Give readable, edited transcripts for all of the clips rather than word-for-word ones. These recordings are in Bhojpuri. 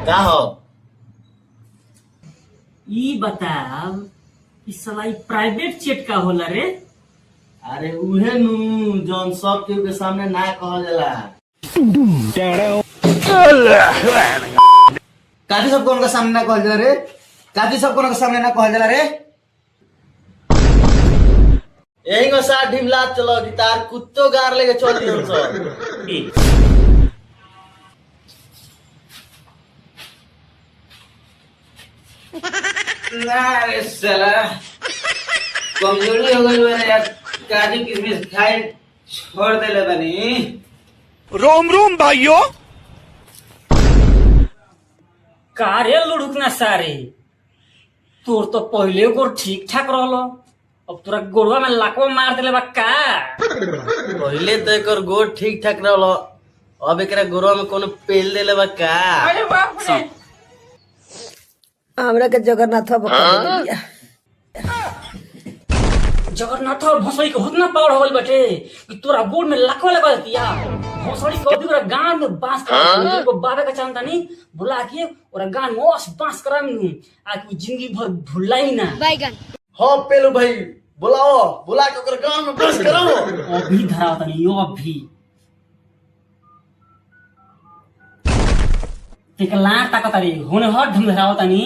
का हो ई बताव कि साला ई प्राइवेट जेट का होला रे? अरे उहे नु जौन सब केहू के सामने ना कहल जाला। काफी सबको उनका सामने ना कहल जाला रे। काफी सबको उनका सामने ना कहल जाला रे। यही को साथ ढिमला चलो गिटार कुत्तो गार लेके चल दियो सब। ना रे साला कमजोरी हो गई मैंने यार। काजू किशमिश खाए छोड़ देले बनी। रोम रोम भाइयों। का रे लुढ़ुक ना सारे, तोर तो पहले गोर ठीक ठाक रहलो, अब तोरा गोड़वा में लाखों मार देले बा का? पहले तो एकर गोड़ ठीक ठाक रहलो, अब एकरा गोड़वा में कोनो पेल देले बा का? अरे बाप रे। हमरा के जगन्नाथ बता जगन्नाथ भोसड़ी के होतना पावर हो गइल बाटे कि तोरा गोड़ में लाखों लगा दिया। भोसड़ी को भी ओरा गांव में बांस करा को बाबा का चांदा नहीं बुला के ओरा गांव में ओस बांस करा में आ कि जिंदगी भर भुलाई ना। बैगन हो पेलू भाई बुलाओ, बुला के ओकर गांव में बस कराओ। अभी धराव तनी यो अभी एक लाख ताकत रे होने हट ढंग धराव तनी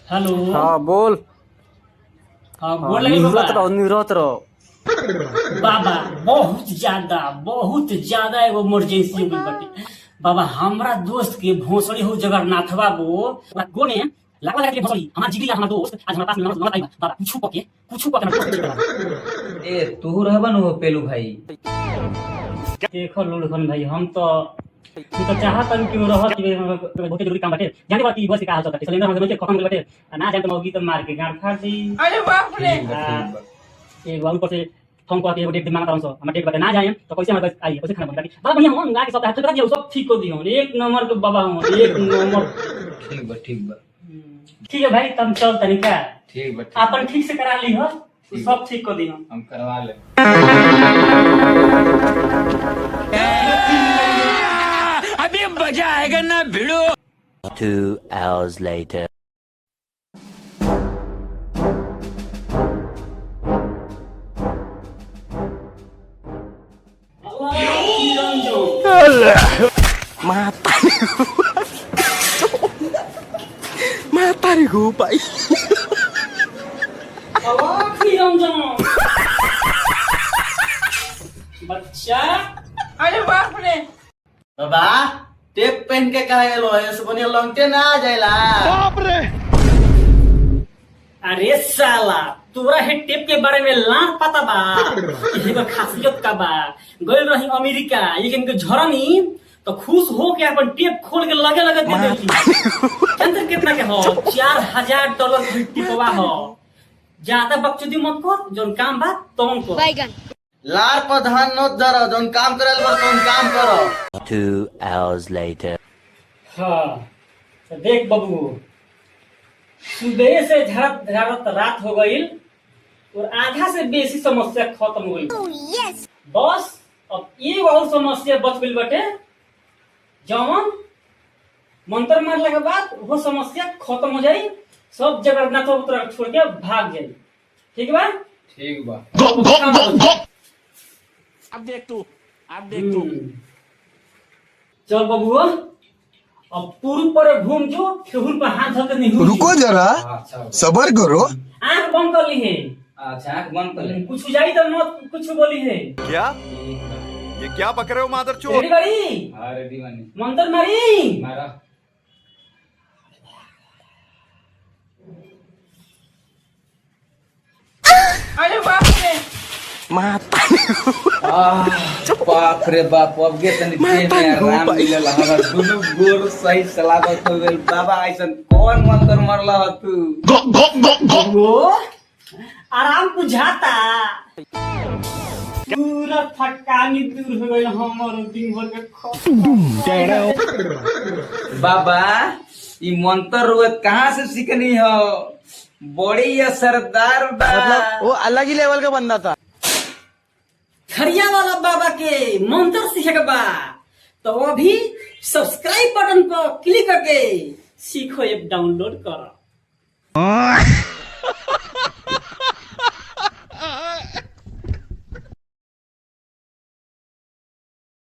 हेलो। हाँ बोल। हाँ बोल लगे बाबा। निरत रहो बाबा बहुत ज्यादा एगो इमरजेंसी हो गई बाटे बाबा। हमरा दोस्त के भोसड़ी हो जगन्नाथ बाबू गोने लागवा लगा के भोसड़ी हमार जिगरी हमार दोस्त आज हमारे पास में नंबर आई बाबा कुछ पके ए तू रहबा न हो पेलू भाई। देखो लुढ़कन भाई हम तो चाहतन कि रहत कि बहुत जरूरी काम बाटे जाने बात की बस का हाल चलता सिलेंडर हमसे खत्म हो बाटे ना जान तो मौगी तो मार के गांड फाड़ दी। अरे बाप रे। एक बाबू पर से फोन करके एगो डेट मांगता हूं सो हम डेट बता ना जाए तो कैसे हमारे आई कैसे खाना बनेगा बाबा बढ़िया हम गा के सब हाथ करा दियो सब ठीक कर दियो एक नंबर के बाबा हम एक नंबर। ठीक बा ठीक है भाई तुम चल तनिका ठीक बा अपन ठीक से करा ली हो सब ठीक कर दियो हम करवा ले। अभी मजा आएगा ना भिड़ो। 2 hours later. Mata nih gue pak. बच्चा अरे बाप रे। बाबा टेप पहन के कहा गेलो है से बनिया लंगटे ना आ जाइला। बाप रे। अरे साला तोरा है टेप के बारे में लाख पता बा कि एकर खासियत का बा। गइल रही अमेरिका लेकिन के झरनी तो खुश हो के अपन टेप खोल के लगे दे देती। अंदर कितना के हो $4000 की टिपवा हो। ज्यादा बकचोदी मत कर जोन काम बा तोन को बैगन लार पर ध्यान न दरो जोन काम करल बा तोन काम करो। 2 hours later. हाँ तो देख बबू सुबह से झड़त रात हो गई और आधा से बेसी समस्या खत्म हो गई। बस अब ये और समस्या बच गई बटे जवन मंत्र मारने के बाद वो समस्या खत्म हो जाई। सब जगन्नाथ उतर छोड़ के भाग जाई। ठीक बा ठीक बा। अब देख तू चल बबू अब पूर्व पर घूम जो ठेहुल पर हाथ धर के नहीं रुको जरा सबर करो। आंख बंद कर ली है। अच्छा आँख बंद कर ले। कुछ जाई तो मत कुछ बोली है। क्या ये क्या पक रहे हो मादर चोर। रेडी बड़ी हाँ रेडी बनी मंत्र मारी मारा। अरे बाप रे। बाप रे बाप अब गे तनी देह में आराम मिलल हमर दुनु गोर सही सलामत हो गेल। बाबा ऐसन कौन मंत्र मरला ह तू। वो आराम बुझाता पूरा थकानी दूर हो गई हमर दिन भर के बाबा ई मंत्र रोज कहाँ से सीखनी हो। बड़ी असरदार बा। वो अलग ही लेवल का बंदा था। खरिया वाला बाबा के मंत्र सीखे के बा तो अभी सब्सक्राइब बटन पर क्लिक करके सीखो ऐप डाउनलोड करो।